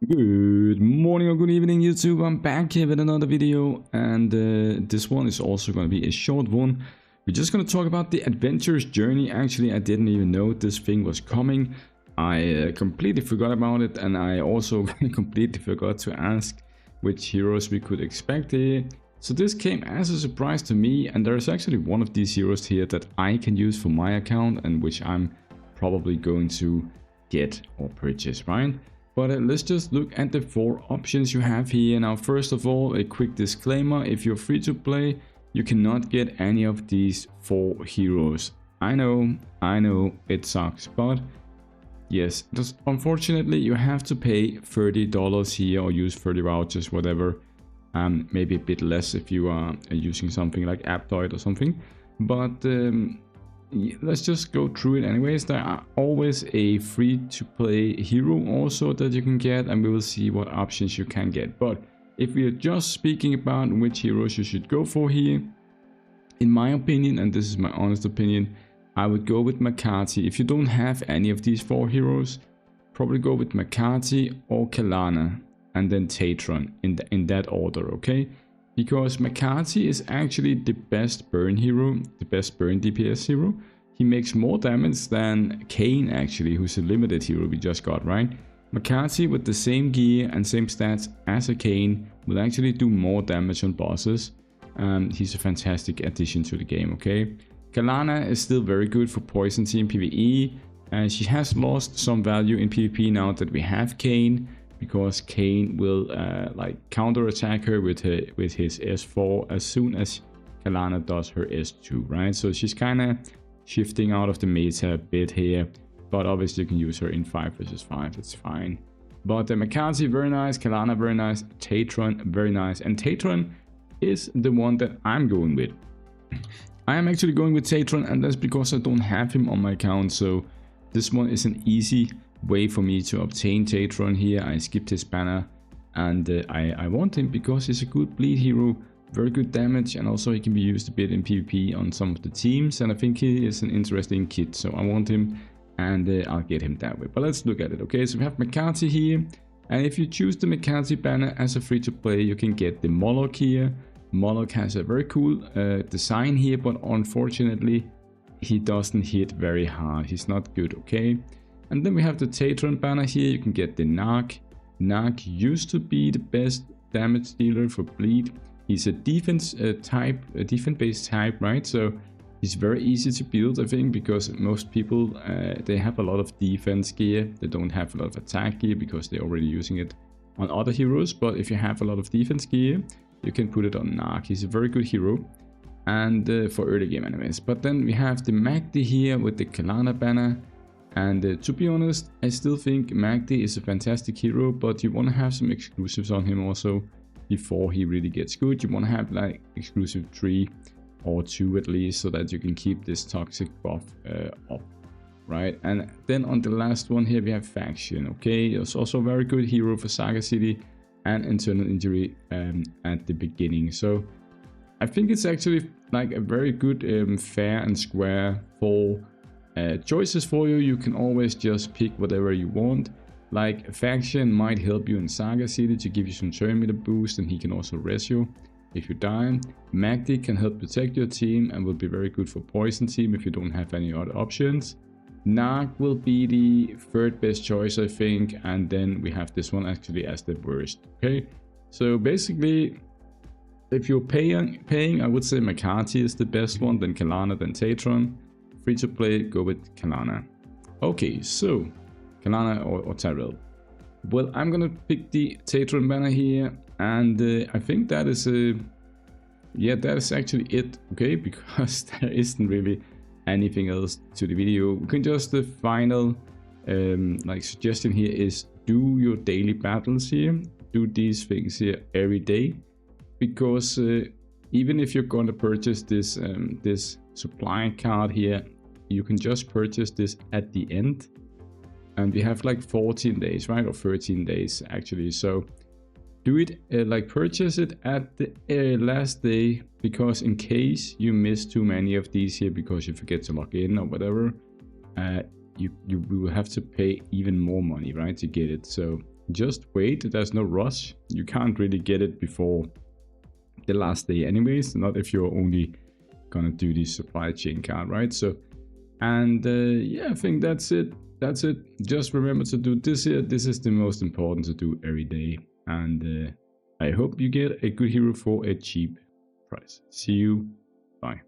Good morning or good evening YouTube, I'm back here with another video, and this one is also going to be a short one. We're just going to talk about the Adventures journey. Actually, I didn't even know this thing was coming. I completely forgot about it, and I also completely forgot to ask which heroes we could expect here. So this came as a surprise to me, and there's actually one of these heroes here that I can use for my account and which I'm probably going to get or purchase, right? But let's just look at the 4 options you have here. Now, first of all, a quick disclaimer: if you're free to play, you cannot get any of these 4 heroes. I know, it sucks, but yes, just unfortunately you have to pay $30 here or use 30 vouchers, whatever. Maybe a bit less if you are using something like Aptoid or something. But let's just go through it anyways. There are always a free-to-play hero also that you can get, and we will see what options you can get. But if we are just speaking about which heroes you should go for here, in my opinion, and this is my honest opinion, I would go with Makati. If you don't have any of these 4 heroes, probably go with Makati or Kalana, and then Tatron in that order, okay? Because Makati is actually the best burn hero, the best burn DPS hero. He makes more damage than Kane actually, who's a limited hero we just got, right? Makati with the same gear and same stats as a Kane will actually do more damage on bosses. He's a fantastic addition to the game, okay? Kalana is still very good for poison team PvE, and she has lost some value in PvP now that we have Kane, because Kane will like counter attack her with his S4 as soon as Kalana does her S2, right? So she's kind of shifting out of the meta a bit here, but obviously you can use her in 5 versus 5, it's fine. But Makati, very nice. Kalana, very nice. Tatron, very nice. And Tatron is the one that I'm going with. I am actually going with Tatron, and that's because I don't have him on my account, so this one is an easy way for me to obtain Tatron here. I skipped his banner, and I want him because he's a good bleed hero, very good damage, and also he can be used a bit in PvP on some of the teams, and I think he is an interesting kit, so I want him, and I'll get him that way. But let's look at it, okay? So we have Makati here, and if you choose the Makati banner as a free-to-play, you can get the Moloch here. Moloch has a very cool design here, but unfortunately he doesn't hit very hard. He's not good, okay? And then we have the Tatron banner here. You can get the Narc. Narc used to be the best damage dealer for bleed. He's a defense type, a defense-based type, right? So he's very easy to build, I think, because most people, they have a lot of defense gear. They don't have a lot of attack gear because they're already using it on other heroes. But if you have a lot of defense gear, you can put it on Narc. He's a very good hero, and for early game anyways. But then we have the Magdi here with the Kalana banner. And to be honest, I still think Magdi is a fantastic hero, but you want to have some exclusives on him also before he really gets good. You want to have like exclusive 3 or 2 at least, so that you can keep this toxic buff up, right? And then on the last one here we have Faction, okay? It's also a very good hero for Saga City and Internal Injury at the beginning. So I think it's actually like a very good fair and square for choices for you. You can always just pick whatever you want. Like Faction might help you in Saga City to give you some turn meter boost, and he can also res you if you die. Magdi can help protect your team and will be very good for poison team if you don't have any other options. Narc will be the 3rd best choice, I think, and then we have this one actually as the worst, okay? So basically, if you're paying, I would say Makati is the best one, then Kalana, then Tatron. Free to play, go with Kalana. Okay, so Kalana or Tyrell. Well, I'm gonna pick the Tatron banner here, and I think that is yeah, that is actually it, okay? Because there isn't really anything else to the video. We can just the final like suggestion here is do your daily battles here, do these things here every day, because even if you're going to purchase this this supply card here, you can just purchase this at the end, and we have like 14 days, right? Or 13 days actually. So do it like purchase it at the last day, because in case you miss too many of these here because you forget to log in or whatever, you will have to pay even more money, right, to get it. So just wait. There's no rush. You can't really get it before the last day anyways, not if you're only gonna do the supply chain card, right? So, and yeah, I think that's it. Just remember to do this here. This is the most important to do every day, and I hope you get a good hero for a cheap price. See you. Bye.